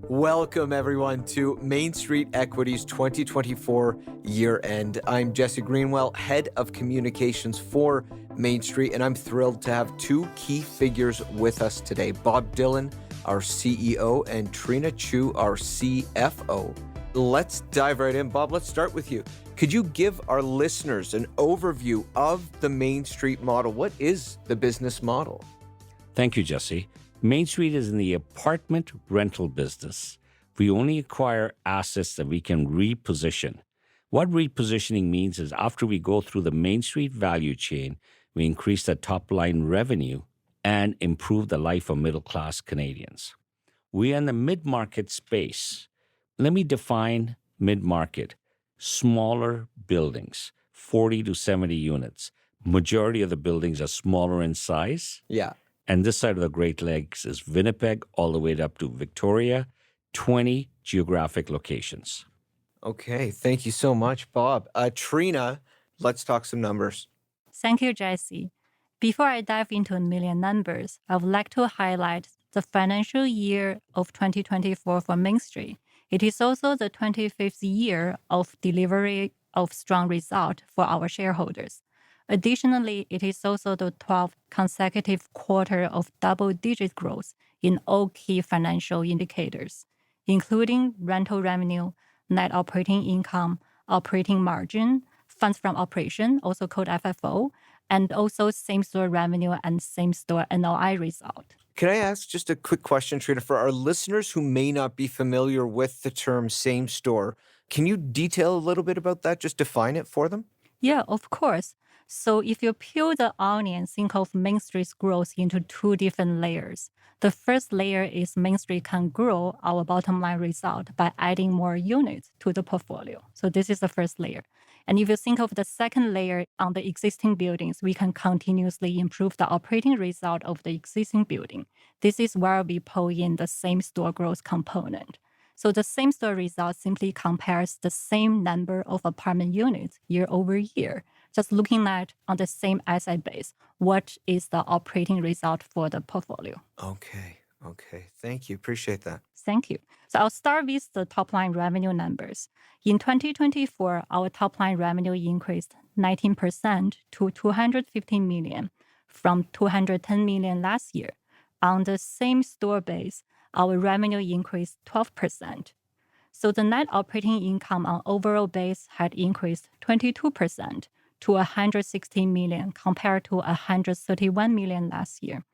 Welcome, everyone, to Mainstreet Equity's 2024 year-end. I'm Jesse Greenwell, Head of Communications for Mainstreet, and I'm thrilled to have two key figures with us today, Bob Dhillon, our CEO, and Trina Cui, our CFO. Let's dive right in. Bob, let's start with you. Could you give our listeners an overview of the Mainstreet model? What is the business model? Thank you, Jesse. Mainstreet is in the apartment rental business. We only acquire assets that we can reposition. What repositioning means is after we go through the Mainstreet value chain, we increase the top-line revenue and improve the life of middle-class Canadians. We are in the mid-market space. Let me define mid-market. Smaller buildings, 40 to 70 units. Majority of the buildings are smaller in size. Yeah. And this side of the Great Lakes is Winnipeg all the way up to Victoria, 20 geographic locations. Okay, thank you so much, Bob. Trina, let's talk some numbers. Thank you, Jesse. Before I dive into a million numbers, I would like to highlight the financial year of 2024 for Mainstreet. It is also the 25th year of delivery of strong result for our shareholders. Additionally, it is also the 12th consecutive quarter of double-digit growth in all key financial indicators, including rental revenue, net operating income, operating margin, funds from operation, also called FFO, and also same-store revenue and same-store NOI result. Can I ask just a quick question, Trina, for our listeners who may not be familiar with the term same store? Can you detail a little bit about that? Just define it for them? Yeah, of course. So if you peel the onion, think of Mainstreet's growth into two different layers. The first layer is Mainstreet can grow our bottom line result by adding more units to the portfolio. So this is the first layer. And if you think of the second layer on the existing buildings, we can continuously improve the operating result of the existing building. This is where we pull in the same store growth component. So the same store result simply compares the same number of apartment units year over year, just looking at on the same asset base, what is the operating result for the portfolio. Okay. Thank you. Appreciate that. Thank you. So I'll start with the top-line revenue numbers. In 2024, our top-line revenue increased 19% to $215 million from $210 million last year. On the same store base, our revenue increased 12%. So the net operating income on overall base had increased 22% to $116 million compared to $131 million last year.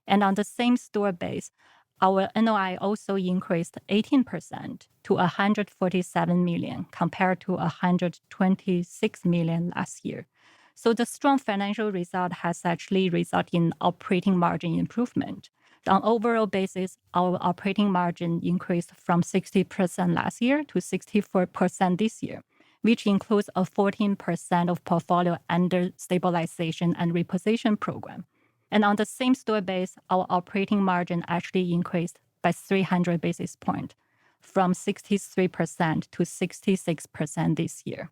And on the same store base, our NOI also increased 18% to $147 million compared to $126 million last year. So the strong financial result has actually resulted in operating margin improvement. On overall basis, our operating margin increased from 60% last year to 64% this year, which includes a 14% of portfolio under stabilization and reposition program. And on the same store base, our operating margin actually increased by 300 basis points from 63% to 66% this year.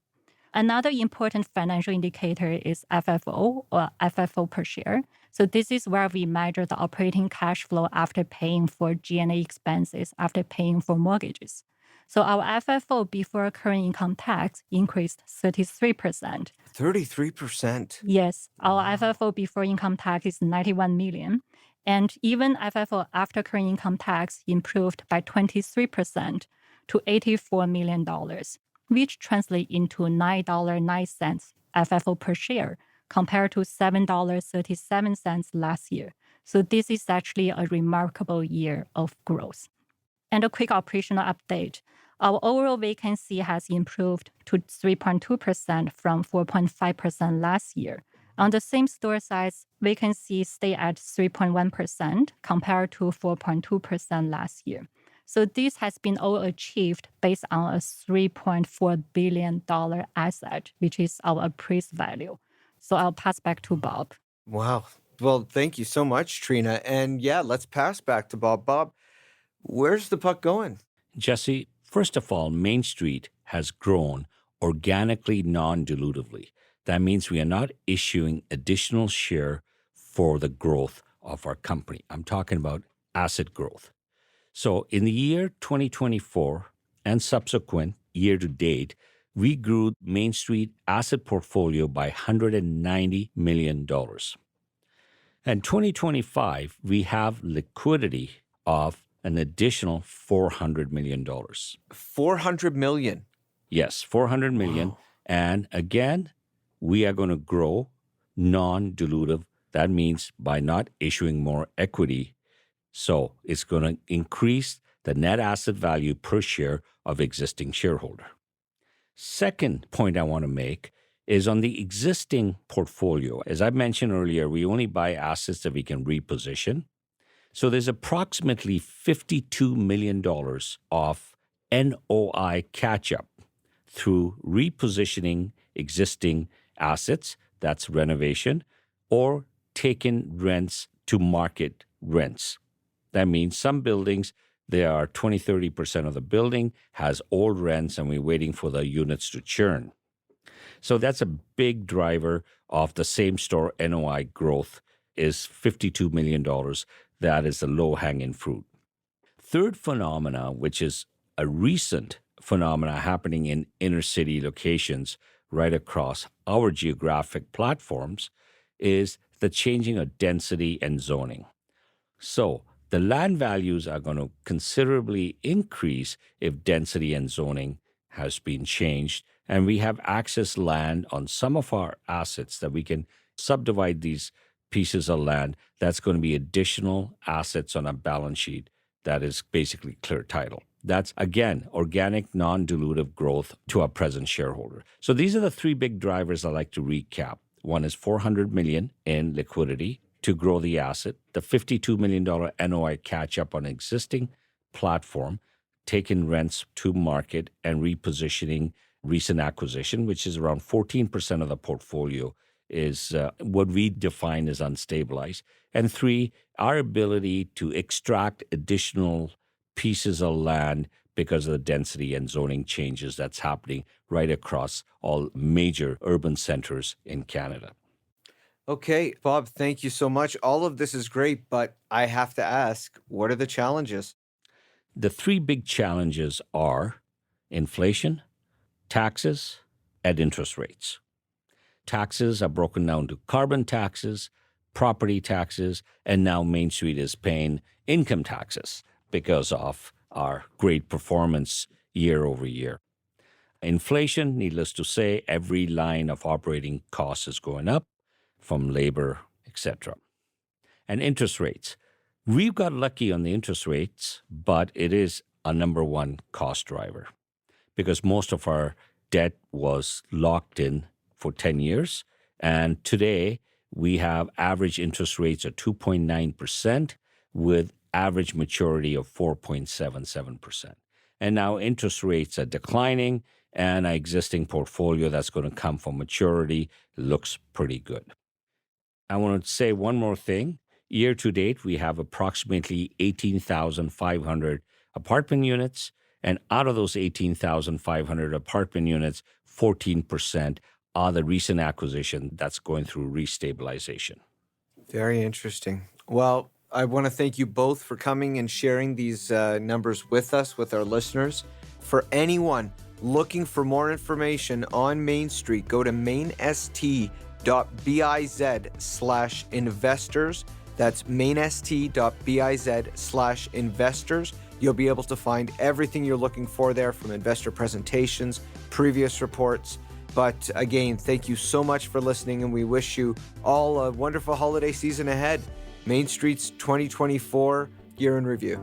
Another important financial indicator is FFO, or FFO per share. So this is where we measure the operating cash flow after paying for G&A expenses, after paying for mortgages. So our FFO before current income tax increased 33%. 33%? Yes, our FFO before income tax is $91 million. And even FFO after current income tax improved by 23% to $84 million, which translates into $9.09 FFO per share compared to $7.37 last year. So this is actually a remarkable year of growth. And a quick operational update. Our overall vacancy has improved to 3.2% from 4.5% last year. On the same store size, vacancy stayed at 3.1% compared to 4.2% last year. So this has been all achieved based on a $3.4 billion asset, which is our appraised value. So I'll pass back to Bob. Wow. Well, thank you so much, Trina. And yeah, let's pass back to Bob. Bob, where's the puck going? Jesse, first of all, Mainstreet has grown organically, non-dilutively. That means we are not issuing additional share for the growth of our company. I'm talking about asset growth. So in the year 2024 and subsequent year to date, we grew Main Street asset portfolio by $190 million. And 2025, we have liquidity of an additional $400 million. $400 million. Yes, $400 million. Wow. And again, we are going to grow non-dilutive. That means by not issuing more equity. So it's going to increase the net asset value per share of existing shareholder. Second point I want to make is on the existing portfolio. As I mentioned earlier, we only buy assets that we can reposition. So there's approximately $52 million of NOI catch-up through repositioning existing assets, that's renovation, or taking rents to market rents. That means some buildings, there are 20-30% of the building has old rents and we're waiting for the units to churn. So that's a big driver of the same store NOI growth is $52 million. That is the low-hanging fruit. Third phenomena, which is a recent phenomena happening in inner city locations right across our geographic platforms, is the changing of density and zoning. So the land values are going to considerably increase if density and zoning has been changed, and we have access land on some of our assets that we can subdivide these pieces of land. That's going to be additional assets on a balance sheet that is basically clear title. That's, again, organic, non-dilutive growth to our present shareholder. So these are the three big drivers I like to recap. One is $400 million in liquidity to grow the asset, the $52 million NOI catch-up on existing platform, taking rents to market and repositioning recent acquisition, which is around 14% of the portfolio, is what we define as unstabilized. And three, our ability to extract additional pieces of land because of the density and zoning changes that's happening right across all major urban centers in Canada. Okay, Bob, thank you so much. All of this is great, but I have to ask, what are the challenges? The three big challenges are inflation, taxes, and interest rates. Taxes are broken down to carbon taxes, property taxes, and now Main Street is paying income taxes because of our great performance year over year. Inflation, needless to say, every line of operating costs is going up, from labor, etc. And interest rates. We've got lucky on the interest rates, but it is a number one cost driver because most of our debt was locked in for 10 years. And today we have average interest rates of 2.9% with average maturity of 4.77%. And now interest rates are declining and our existing portfolio that's going to come from maturity looks pretty good. I want to say one more thing. Year to date, we have approximately 18,500 apartment units. And out of those 18,500 apartment units, 14% are the recent acquisition that's going through restabilization. Very interesting. Well, I want to thank you both for coming and sharing these numbers with us, with our listeners. For anyone looking for more information on Main Street, go to mainst.biz/investors. That's mainst.biz/investors. You'll be able to find everything you're looking for there, from investor presentations, previous reports. But again, thank you so much for listening, and we wish you all a wonderful holiday season ahead. Main Street's 2024 Year in Review.